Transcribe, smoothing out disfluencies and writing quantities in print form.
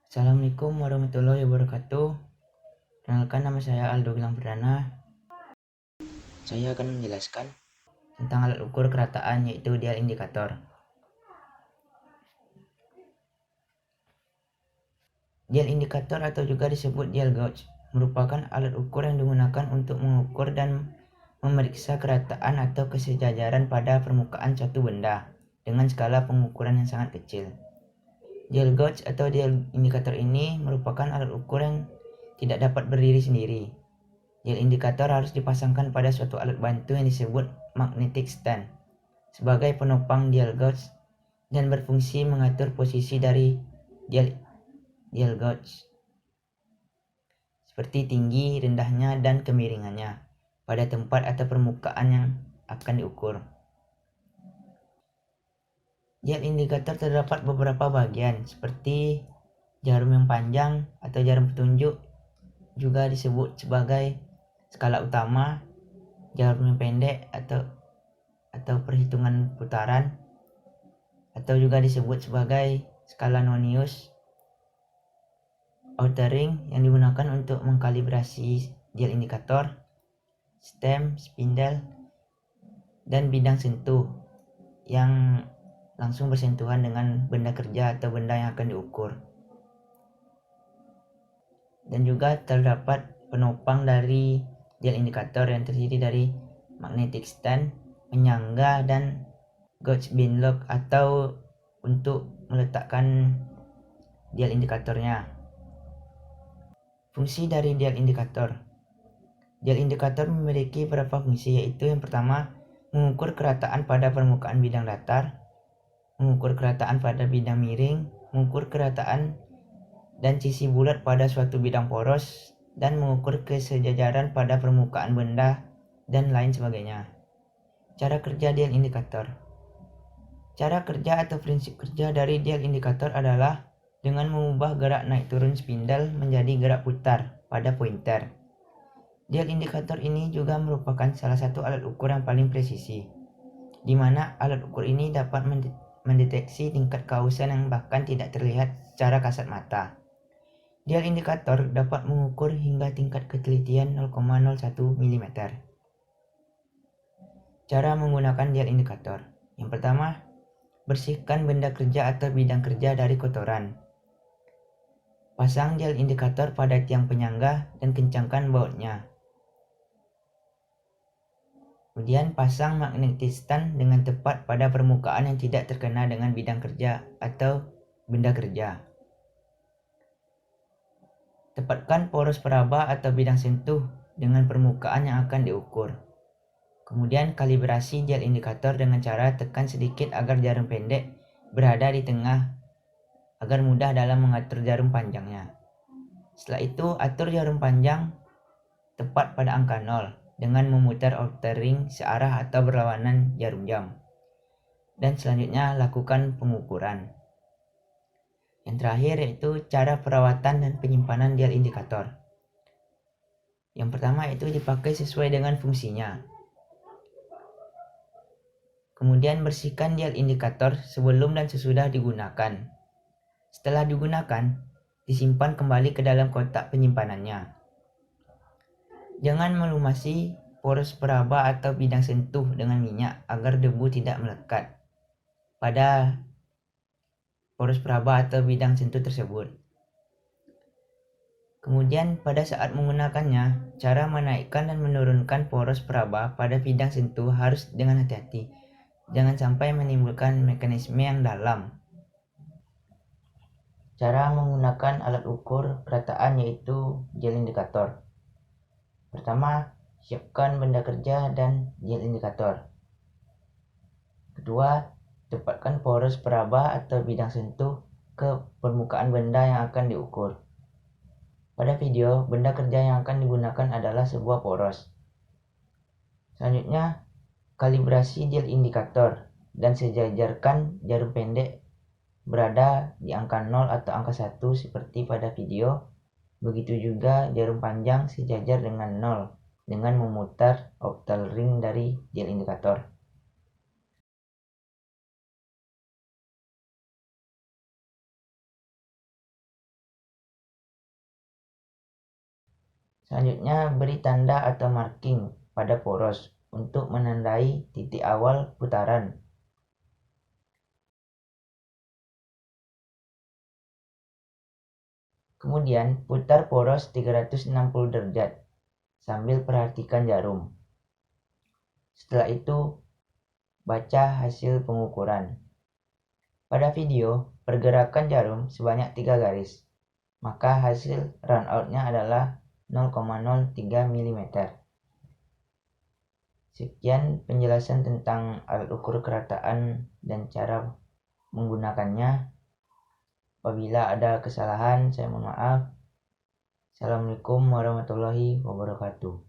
Assalamualaikum warahmatullahi wabarakatuh. Perkenalkan, nama saya Aldo Gilang Perdana. Saya akan menjelaskan tentang alat ukur kerataan, yaitu dial indikator. Dial indikator atau juga disebut dial gauge merupakan alat ukur yang digunakan untuk mengukur dan memeriksa kerataan atau kesejajaran pada permukaan suatu benda dengan skala pengukuran yang sangat kecil. Dial gauge atau dial indikator ini merupakan alat ukur yang tidak dapat berdiri sendiri. Dial indikator harus dipasangkan pada suatu alat bantu yang disebut magnetic stand sebagai penopang dial gauge dan berfungsi mengatur posisi dari dial gauge seperti tinggi, rendahnya, dan kemiringannya pada tempat atau permukaan yang akan diukur. Dial indikator terdapat beberapa bagian seperti jarum yang panjang atau jarum petunjuk, juga disebut sebagai skala utama, jarum yang pendek atau perhitungan putaran, atau juga disebut sebagai skala nonius, outer ring yang digunakan untuk mengkalibrasi dial indikator, stem, spindle, dan bidang sentuh yang langsung bersentuhan dengan benda kerja atau benda yang akan diukur. Dan juga terdapat penopang dari dial indikator yang terdiri dari magnetic stand, penyangga, dan gauge bin lock atau untuk meletakkan dial indikatornya. Fungsi dari dial indikator. Dial indikator memiliki beberapa fungsi, yaitu yang pertama, mengukur kerataan pada permukaan bidang datar, mengukur kerataan pada bidang miring, mengukur kerataan dan sisi bulat pada suatu bidang poros, dan mengukur kesejajaran pada permukaan benda, dan lain sebagainya. Cara kerja dial indikator. Cara kerja atau prinsip kerja dari dial indikator adalah dengan mengubah gerak naik turun spindle menjadi gerak putar pada pointer. Dial indikator ini juga merupakan salah satu alat ukur yang paling presisi, di mana alat ukur ini dapat mendeteksi tingkat keausan yang bahkan tidak terlihat secara kasat mata. Dial indikator dapat mengukur hingga tingkat ketelitian 0,01 mm. Cara menggunakan dial indikator. Yang pertama, bersihkan benda kerja atau bidang kerja dari kotoran. Pasang dial indikator pada tiang penyangga dan kencangkan bautnya. Kemudian pasang magnetic stand dengan tepat pada permukaan yang tidak terkena dengan bidang kerja atau benda kerja. Tepatkan poros peraba atau bidang sentuh dengan permukaan yang akan diukur. Kemudian kalibrasi dial indikator dengan cara tekan sedikit agar jarum pendek berada di tengah agar mudah dalam mengatur jarum panjangnya. Setelah itu, atur jarum panjang tepat pada angka 0 dengan memutar outer ring searah atau berlawanan jarum jam. Dan selanjutnya lakukan pengukuran. Yang terakhir yaitu cara perawatan dan penyimpanan dial indikator. Yang pertama itu dipakai sesuai dengan fungsinya. Kemudian bersihkan dial indikator sebelum dan sesudah digunakan. Setelah digunakan, disimpan kembali ke dalam kotak penyimpanannya. Jangan melumasi poros peraba atau bidang sentuh dengan minyak agar debu tidak melekat pada poros peraba atau bidang sentuh tersebut. Kemudian pada saat menggunakannya, cara menaikkan dan menurunkan poros peraba pada bidang sentuh harus dengan hati-hati. Jangan sampai menimbulkan mekanisme yang dalam. Cara menggunakan alat ukur kerataan yaitu dial indikator. Pertama, siapkan benda kerja dan dial indikator. Kedua, tepatkan poros peraba atau bidang sentuh ke permukaan benda yang akan diukur. Pada video, benda kerja yang akan digunakan adalah sebuah poros. Selanjutnya, kalibrasi dial indikator dan sejajarkan jarum pendek berada di angka 0 atau angka 1 seperti pada video. Begitu juga jarum panjang sejajar dengan 0 dengan memutar outer ring dari dial indikator. Selanjutnya, beri tanda atau marking pada poros untuk menandai titik awal putaran. Kemudian, putar poros 360 derajat sambil perhatikan jarum. Setelah itu, baca hasil pengukuran. Pada video, pergerakan jarum sebanyak 3 garis, maka hasil runout-nya adalah 0,03 mm. Sekian penjelasan tentang alat ukur kerataan dan cara menggunakannya. Apabila ada kesalahan, saya mohon maaf. Assalamualaikum warahmatullahi wabarakatuh.